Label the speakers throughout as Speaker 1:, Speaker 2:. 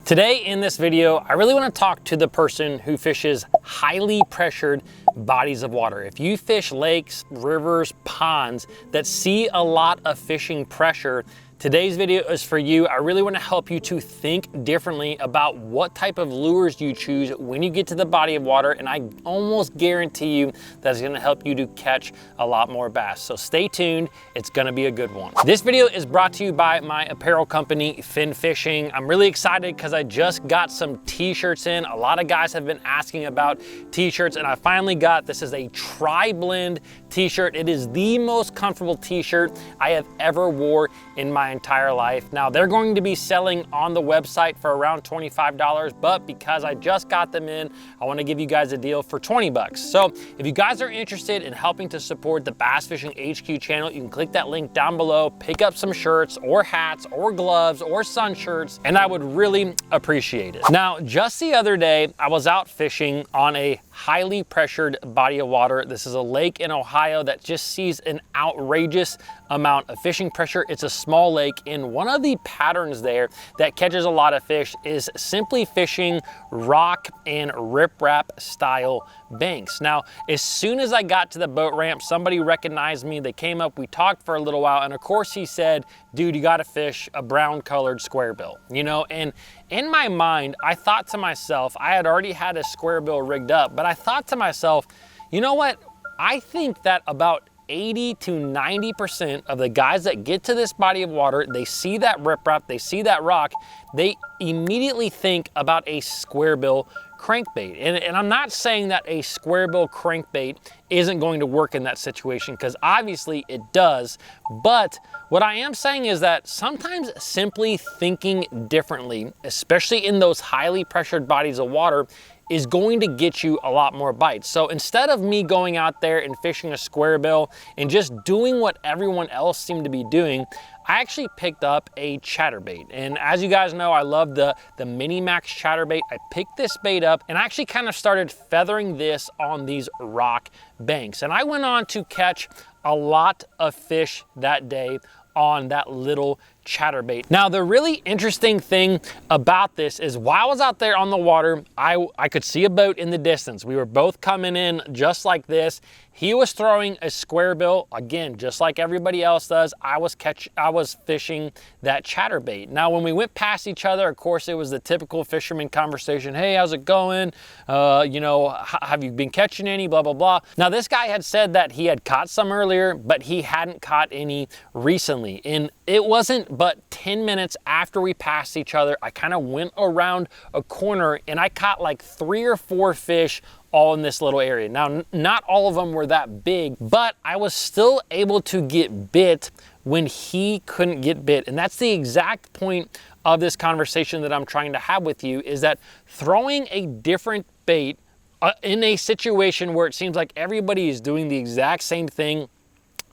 Speaker 1: Today in this video, I really want to talk to the person who fishes highly pressured bodies of water. If you fish lakes, rivers, ponds that see a lot of fishing pressure, today's video is for you. I really want to help you to think differently about what type of lures you choose when you get to the body of water, and I almost guarantee you that's going to help you to catch a lot more bass. So stay tuned, it's going to be a good one. This video is brought to you by my apparel company, Fin Fishing. I'm really excited because I just got some t-shirts in. A lot of guys have been asking about t-shirts, and I finally got, this is a tri-blend t-shirt. It is the most comfortable t-shirt I have ever wore in my entire life. Now they're going to be selling on the website for around $25, but because I just got them in, I want to give you guys a deal for 20 bucks. So if you guys are interested in helping to support the Bass Fishing HQ channel, you can click that link down below, pick up some shirts or hats or gloves or sun shirts, and I would really appreciate it. Now, just the other day, I was out fishing on a highly pressured body of water. This is a lake in Ohio that just sees an outrageous amount of fishing pressure. It's a small lake, and one of the patterns there that catches a lot of fish is simply fishing rock and riprap style banks. Now, as soon as I got to the boat ramp, somebody recognized me. They came up, we talked for a little while, and of course he said, dude, you gotta fish a brown colored square bill, you know? And in my mind, I thought to myself, I had already had a square bill rigged up, but I thought to myself, you know what? I think that about 80 to 90% of the guys that get to this body of water, they see that riprap, they see that rock, they immediately think about a square bill crankbait. And I'm not saying that a square bill crankbait isn't going to work in that situation, because obviously it does. But what I am saying is that sometimes simply thinking differently, especially in those highly pressured bodies of water, is going to get you a lot more bites. So instead of me going out there and fishing a square bill and just doing what everyone else seemed to be doing, I actually picked up a chatterbait. And as you guys know, I love the Mini Max chatterbait. I picked this bait up and I actually kind of started feathering this on these rock banks. And I went on to catch a lot of fish that day on that little chatterbait. Now, the really interesting thing about this is while I was out there on the water, I could see a boat in the distance. We were both coming in just like this. He was throwing a square bill, again, just like everybody else does. I was fishing that chatterbait. Now, when we went past each other, of course, it was the typical fisherman conversation. Hey, how's it going? You know, have you been catching any? Blah, blah, blah. Now, this guy had said that he had caught some earlier, but he hadn't caught any recently. And it wasn't but 10 minutes after we passed each other, I kind of went around a corner and I caught like 3 or 4 fish all in this little area. Now, not all of them were that big, but I was still able to get bit when he couldn't get bit. And that's the exact point of this conversation that I'm trying to have with you, is that throwing a different bait in a situation where it seems like everybody is doing the exact same thing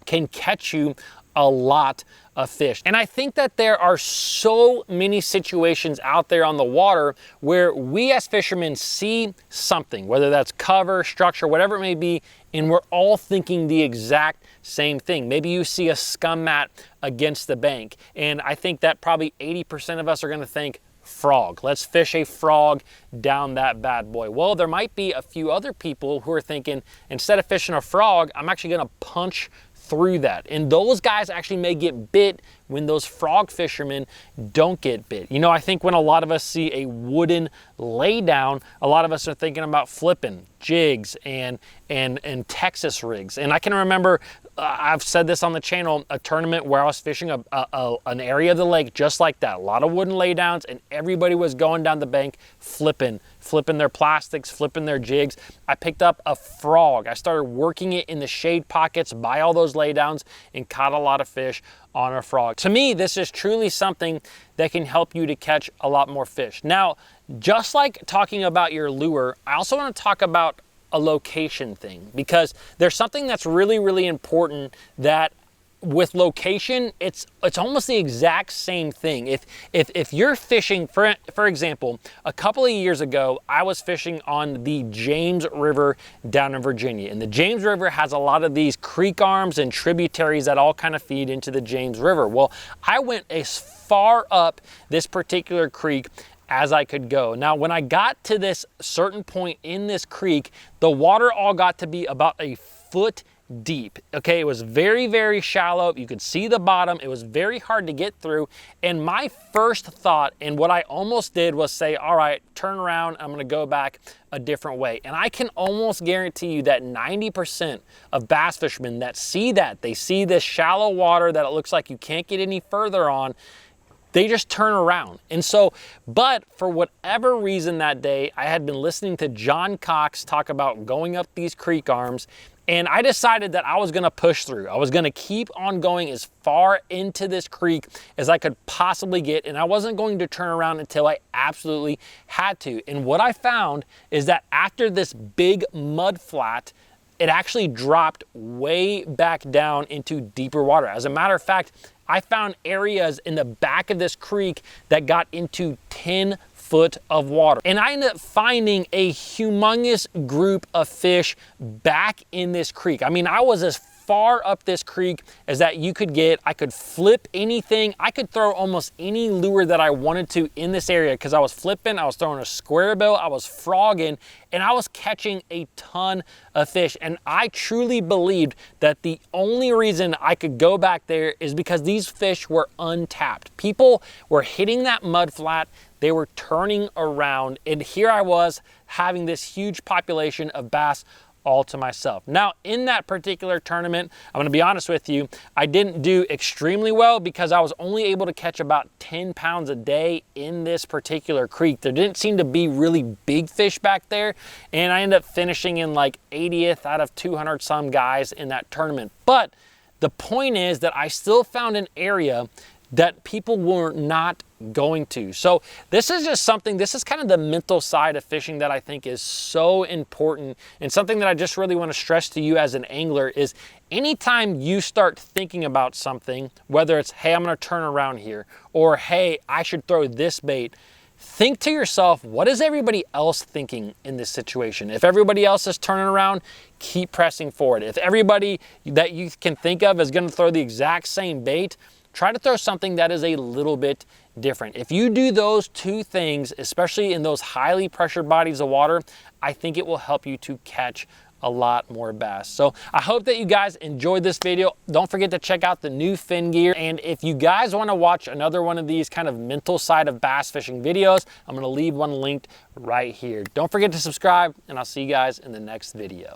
Speaker 1: can catch you a lot of fish. And I think that there are so many situations out there on the water where we as fishermen see something, whether that's cover, structure, whatever it may be, and we're all thinking the exact same thing. Maybe you see a scum mat against the bank, and I think that probably 80% of us are gonna think, frog. Let's fish a frog down that bad boy. Well, there might be a few other people who are thinking, instead of fishing a frog, I'm actually gonna punch through that. And those guys actually may get bit when those frog fishermen don't get bit. You know, I think when a lot of us see a wooden lay down, a lot of us are thinking about flipping jigs and Texas rigs. And I can remember, I've said this on the channel, a tournament where I was fishing an area of the lake just like that. A lot of wooden lay downs, and everybody was going down the bank flipping their plastics, flipping their jigs. I picked up a frog. I started working it in the shade pockets by all those lay downs and caught a lot of fish on a frog. To me, this is truly something that can help you to catch a lot more fish. Now, just like talking about your lure, I also want to talk about a location thing, because there's something that's really, really important that with location, it's almost the exact same thing. If you're fishing, for example, a couple of years ago, I was fishing on the James River down in Virginia, and the James River has a lot of these creek arms and tributaries that all kind of feed into the James River. Well, I went as far up this particular creek as I could go. Now, when I got to this certain point in this creek, the water all got to be about a foot deep. Okay, it was very, very shallow. You could see the bottom. It was very hard to get through. And my first thought, and what I almost did, was say, all right, turn around. I'm going to go back a different way. And I can almost guarantee you that 90% of bass fishermen that see that, they see this shallow water that it looks like you can't get any further on, they just turn around. And so, but for whatever reason that day, I had been listening to John Cox talk about going up these creek arms, and I decided that I was gonna push through. I was gonna keep on going as far into this creek as I could possibly get, and I wasn't going to turn around until I absolutely had to. And what I found is that after this big mud flat, it actually dropped way back down into deeper water. As a matter of fact, I found areas in the back of this creek that got into 10 foot of water. And I ended up finding a humongous group of fish back in this creek. I mean, I was as far up this creek as that you could get. I could flip anything. I could throw almost any lure that I wanted to in this area because I was flipping, I was throwing a square bill, I was frogging, and I was catching a ton of fish. And I truly believed that the only reason I could go back there is because these fish were untapped. People were hitting that mud flat, they were turning around, and here I was having this huge population of bass all to myself. Now, in that particular tournament, I'm gonna be honest with you, I didn't do extremely well because I was only able to catch about 10 pounds a day in this particular creek. There didn't seem to be really big fish back there, and I ended up finishing in like 80th out of 200 some guys in that tournament. But the point is that I still found an area that people were not going to. So this is just something, this is kind of the mental side of fishing that I think is so important, and something that I just really want to stress to you as an angler is anytime you start thinking about something, whether it's, hey, I'm going to turn around here, or hey, I should throw this bait, think to yourself, what is everybody else thinking in this situation? If everybody else is turning around, keep pressing forward. If everybody that you can think of is going to throw the exact same bait, try to throw something that is a little bit different. If you do those two things, especially in those highly pressured bodies of water, I think it will help you to catch a lot more bass. So I hope that you guys enjoyed this video. Don't forget to check out the new fin gear. And if you guys want to watch another one of these kind of mental side of bass fishing videos, I'm going to leave one linked right here. Don't forget to subscribe, and I'll see you guys in the next video.